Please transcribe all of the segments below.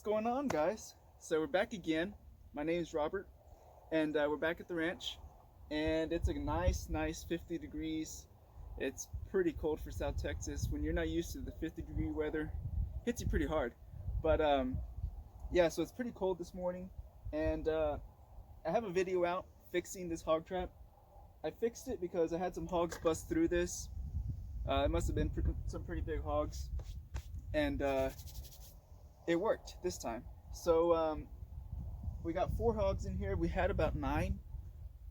What's going on, guys? So we're back again. My name is Robert, and we're back at the ranch, and it's a nice 50 degrees. It's pretty cold for South Texas. When you're not used to the 50-degree weather, hits you pretty hard. But yeah, so it's pretty cold this morning, and I have a video out fixing this hog trap. I fixed it because I had some hogs bust through this. It must have been some pretty big hogs, and it worked this time. So we got 4 hogs in here. We had about 9,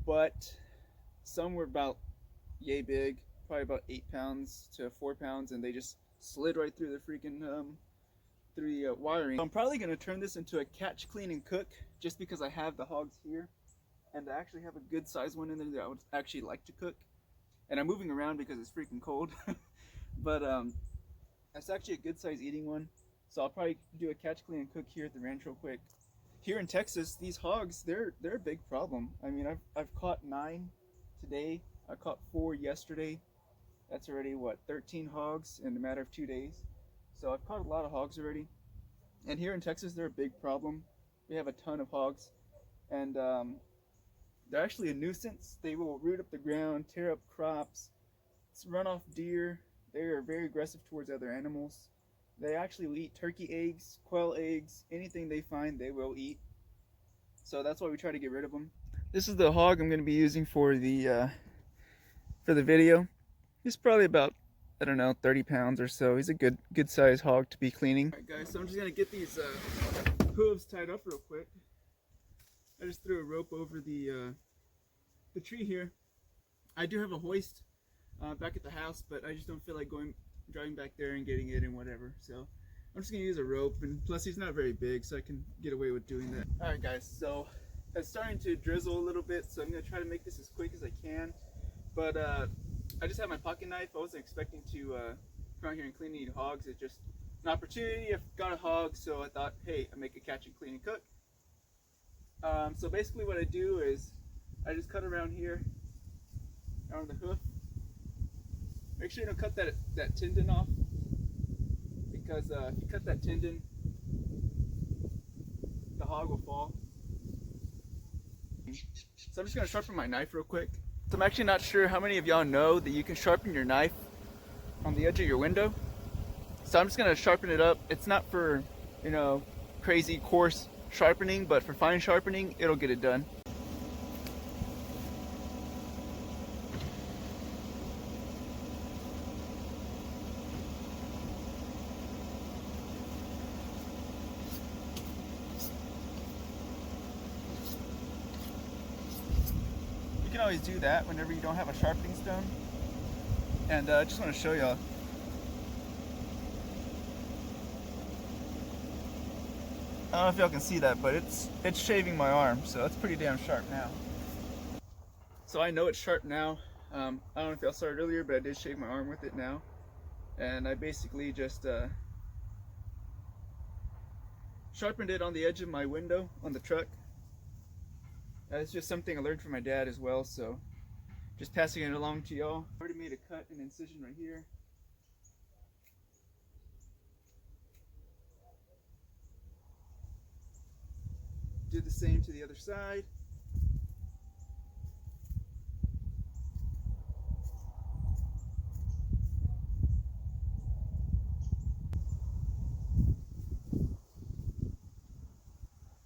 but some were about yay big, probably about 8 pounds to 4 pounds, and they just slid right through the freaking wiring. So I'm probably gonna turn this into a catch, clean, and cook, just because I have the hogs here, and I actually have a good size one in there that I would actually like to cook. And I'm moving around because it's freaking cold, but it's actually a good size eating one. So I'll probably do a catch, clean, and cook here at the ranch real quick. Here in Texas, these hogs, they're a big problem. I mean, I've caught 9 today. I caught 4 yesterday. That's already what, 13 hogs in a matter of 2 days. So I've caught a lot of hogs already. And here in Texas, they're a big problem. We have a ton of hogs, and they're actually a nuisance. They will root up the ground, tear up crops, run off deer. They are very aggressive towards other animals. They actually will eat turkey eggs, quail eggs, anything they find they will eat. So that's why we try to get rid of them. This is the hog I'm going to be using for the video. He's probably about, I don't know, 30 pounds or so. He's a good size hog to be cleaning. Alright guys, so I'm just going to get these hooves tied up real quick. I just threw a rope over the tree here. I do have a hoist back at the house, but I just don't feel like driving back there and getting it and whatever. So I'm just gonna use a rope, and plus he's not very big, so I can get away with doing that. All right guys, so it's starting to drizzle a little bit, so I'm gonna try to make this as quick as I can. But I just have my pocket knife. I wasn't expecting to come out here and clean and eat hogs. It's just an opportunity. I've got a hog, so I thought, hey, I make a catch and clean and cook. So basically what I do is I just cut around here, around the hoof. Make sure you don't cut that tendon off, because if you cut that tendon, the hog will fall. So I'm just going to sharpen my knife real quick. So I'm actually not sure how many of y'all know that you can sharpen your knife on the edge of your window. So I'm just going to sharpen it up. It's not for, you know, crazy coarse sharpening, but for fine sharpening, it'll get it done. You can always do that whenever you don't have a sharpening stone. And I just want to show y'all. I don't know if y'all can see that, but it's shaving my arm, so it's pretty damn sharp now. So I know it's sharp now. I don't know if y'all saw it earlier, but I did shave my arm with it now. And I basically just sharpened it on the edge of my window on the truck. It's just something I learned from my dad as well, so just passing it along to y'all. I already made a cut and incision right here. Do the same to the other side.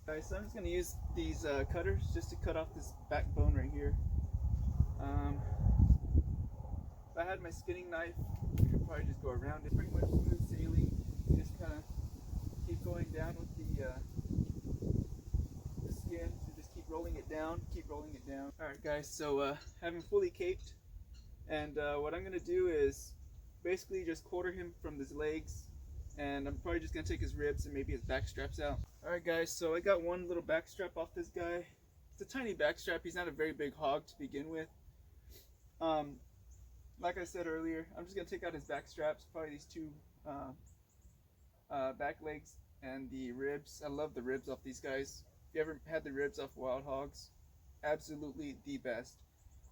Alright, so I'm just going to use these cutters just to cut off this backbone right here. If I had my skinning knife, I could probably just go around it. Pretty much smooth sailing. You just kind of keep going down with the skin. So just keep rolling it down, Alright guys, so have him fully caped. And what I'm going to do is basically just quarter him from his legs. And I'm probably just going to take his ribs and maybe his back straps out. Alright guys, so I got one little back strap off this guy. It's a tiny back strap. He's not a very big hog to begin with. Like I said earlier, I'm just going to take out his back straps, probably these 2 back legs and the ribs. I love the ribs off these guys. If you ever had the ribs off wild hogs, absolutely the best.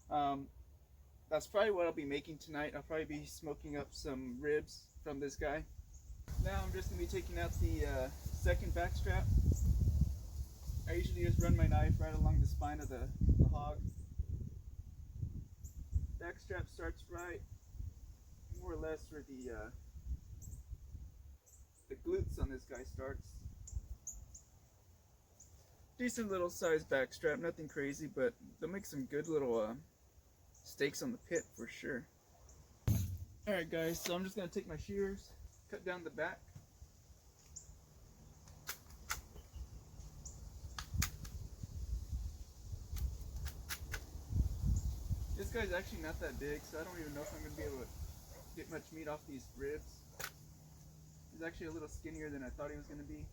That's probably what I'll be making tonight. I'll probably be smoking up some ribs from this guy. Now I'm just going to be taking out the second back strap. I usually just run my knife right along the spine of the hog. Back strap starts right more or less where the glutes on this guy starts. Decent little size back strap, nothing crazy, but they'll make some good little stakes on the pit for sure. Alright guys, so I'm just going to take my shears, cut down the back. This guy's actually not that big, so I don't even know if I'm going to be able to get much meat off these ribs. He's actually a little skinnier than I thought he was going to be.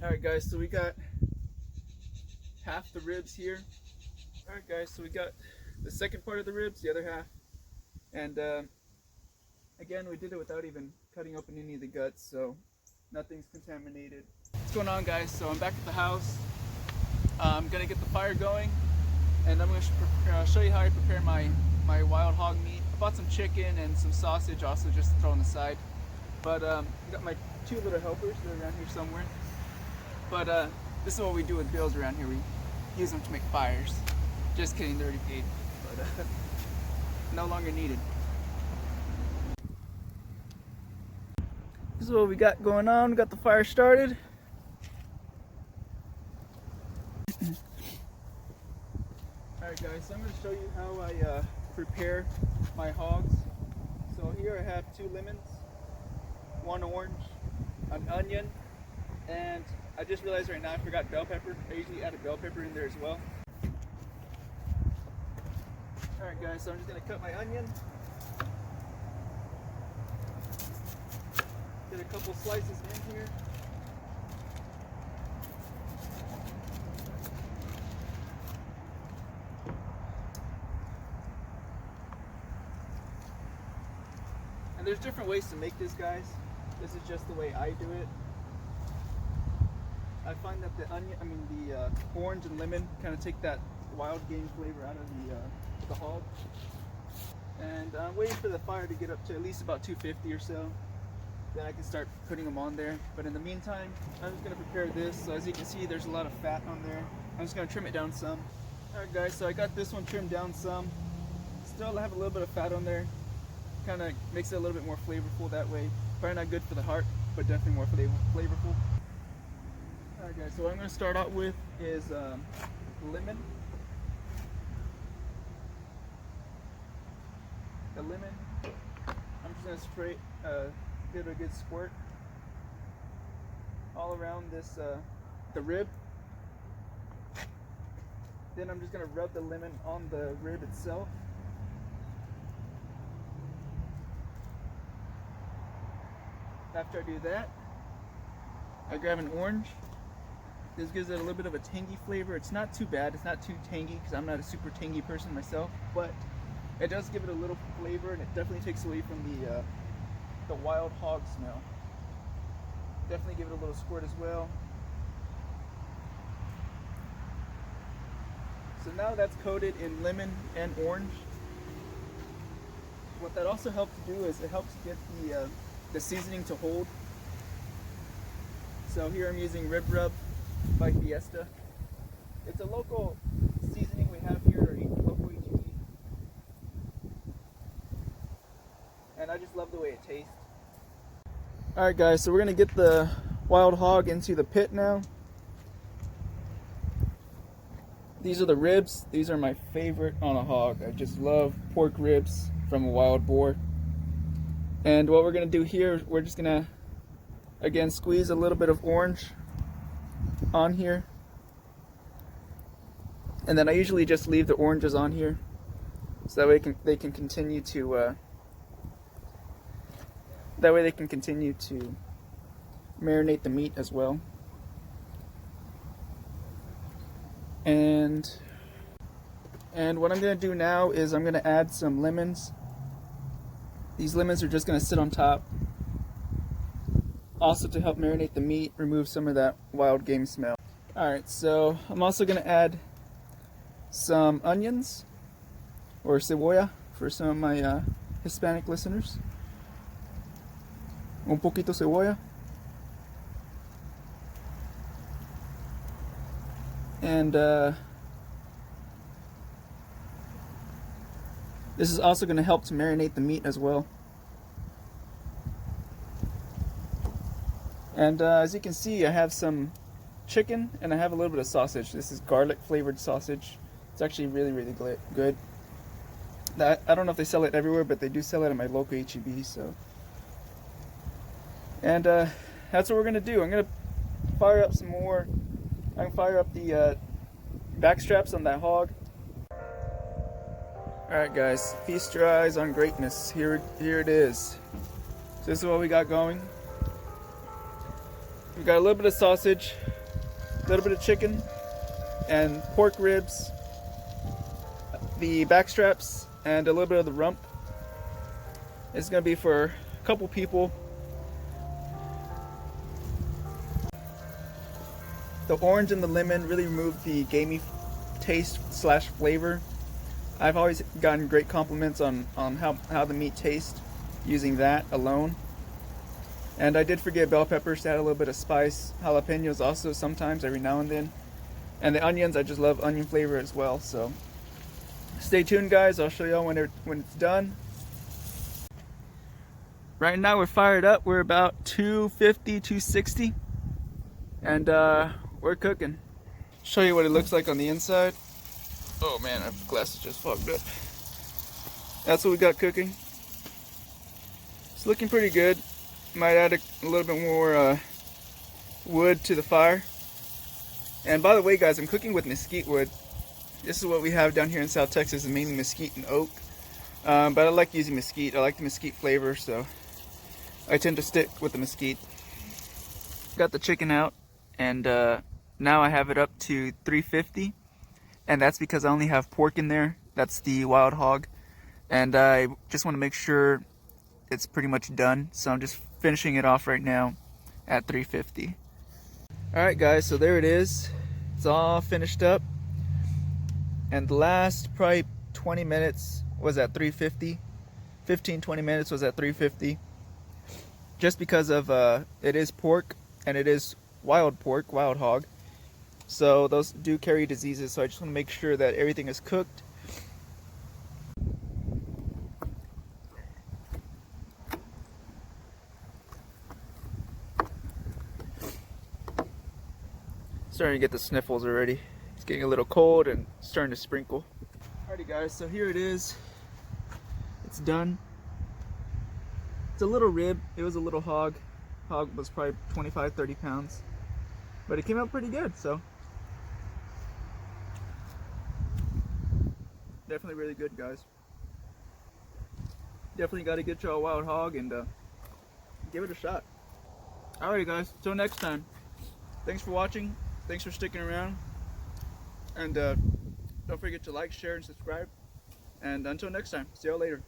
Alright guys, so we got half the ribs here. Alright guys, so we got the second part of the ribs, the other half. And again, we did it without even cutting open any of the guts, so nothing's contaminated. What's going on guys? So I'm back at the house. I'm gonna get the fire going, and I'm gonna show you how I prepare my wild hog meat. I bought some chicken and some sausage also just to throw on the side. But I got my two little helpers, they're around here somewhere. But this is what we do with bills around here. We use them to make fires. Just kidding, they're already paid, but no longer needed. This is what we got going on. We got the fire started. Alright guys, so I'm going to show you how I prepare my hogs. So here I have 2 lemons, 1 orange, an onion, and I just realized right now I forgot bell pepper. I usually add a bell pepper in there as well. Alright guys, so I'm just going to cut my onion. Get a couple slices in here. And there's different ways to make this, guys. This is just the way I do it. I find that the orange and lemon kind of take that wild game flavor out of the hog. And I'm waiting for the fire to get up to at least about 250 or so. Then I can start putting them on there. But in the meantime, I'm just going to prepare this. So as you can see, there's a lot of fat on there. I'm just going to trim it down some. Alright guys, so I got this one trimmed down some. Still have a little bit of fat on there. Kind of makes it a little bit more flavorful that way. Probably not good for the heart, but definitely more flavorful. Alright guys, so what I'm going to start out with is lemon. The lemon, I'm just going to spray, give it a good squirt all around this, the rib. Then I'm just going to rub the lemon on the rib itself. After I do that, I grab an orange. This gives it a little bit of a tangy flavor. It's not too bad, it's not too tangy because I'm not a super tangy person myself, but it does give it a little flavor, and it definitely takes away from the wild hog smell. Definitely give it a little squirt as well. So now that's coated in lemon and orange. What that also helps do is it helps get the seasoning to hold. So here I'm using Rib Rub by Fiesta. It's a local seasoning we have here, or local HOG. And I just love the way it tastes. Alright guys, so we're going to get the wild hog into the pit now. These are the ribs. These are my favorite on a hog. I just love pork ribs from a wild boar. And what we're going to do here, we're just going to, again, squeeze a little bit of orange on here. And then I usually just leave the oranges on here, so that way they can continue to marinate the meat as well. And what I'm going to do now is I'm going to add some lemons. These lemons are just going to sit on top. Also to help marinate the meat, remove some of that wild game smell. Alright, so I'm also going to add some onions, or cebolla, for some of my Hispanic listeners. Un poquito cebolla. And this is also going to help to marinate the meat as well. And as you can see, I have some chicken and I have a little bit of sausage. This is garlic flavored sausage. It's actually really, really good. I don't know if they sell it everywhere, but they do sell it at my local HEB. So, and that's what we're gonna do. I'm gonna fire up some more. I'm gonna fire up the back straps on that hog. All right, guys, feast your eyes on greatness. Here it is. So this is what we got going. We got a little bit of sausage, a little bit of chicken, and pork ribs, the back straps, and a little bit of the rump. It's gonna be for a couple people. The orange and the lemon really remove the gamey taste / flavor. I've always gotten great compliments on how the meat tastes using that alone. And I did forget bell peppers to add a little bit of spice. Jalapenos also sometimes, every now and then. And the onions, I just love onion flavor as well. So stay tuned, guys. I'll show y'all when it's done. Right now we're fired up. We're about 250, 260. And we're cooking. Show you what it looks like on the inside. Oh man, my glass is just fogged up. That's what we got cooking. It's looking pretty good. Might add a little bit more wood to the fire. And by the way, guys, I'm cooking with mesquite wood. This is what we have down here in South Texas, mainly mesquite and oak. But I like using mesquite. I like the mesquite flavor, so I tend to stick with the mesquite. Got the chicken out, and now I have it up to 350. And that's because I only have pork in there. That's the wild hog. And I just want to make sure it's pretty much done. So I'm just finishing it off right now at 350. Alright guys, so there it is. It's all finished up. And the last probably 20 minutes was at 350. 15-20 minutes was at 350. Just because of it is pork and it is wild pork, wild hog. So those do carry diseases, so I just want to make sure that everything is cooked. Starting to get the sniffles already. It's getting a little cold and starting to sprinkle. Alrighty guys, so here it is. It's done. It's a little rib. It was a little hog. Hog was probably 25-30 pounds. But it came out pretty good, so. Definitely really good, guys. Definitely got to get you a wild hog and give it a shot. Alrighty guys, till next time. Thanks for watching. Thanks for sticking around. And don't forget to like, share, and subscribe. And until next time, see y'all later.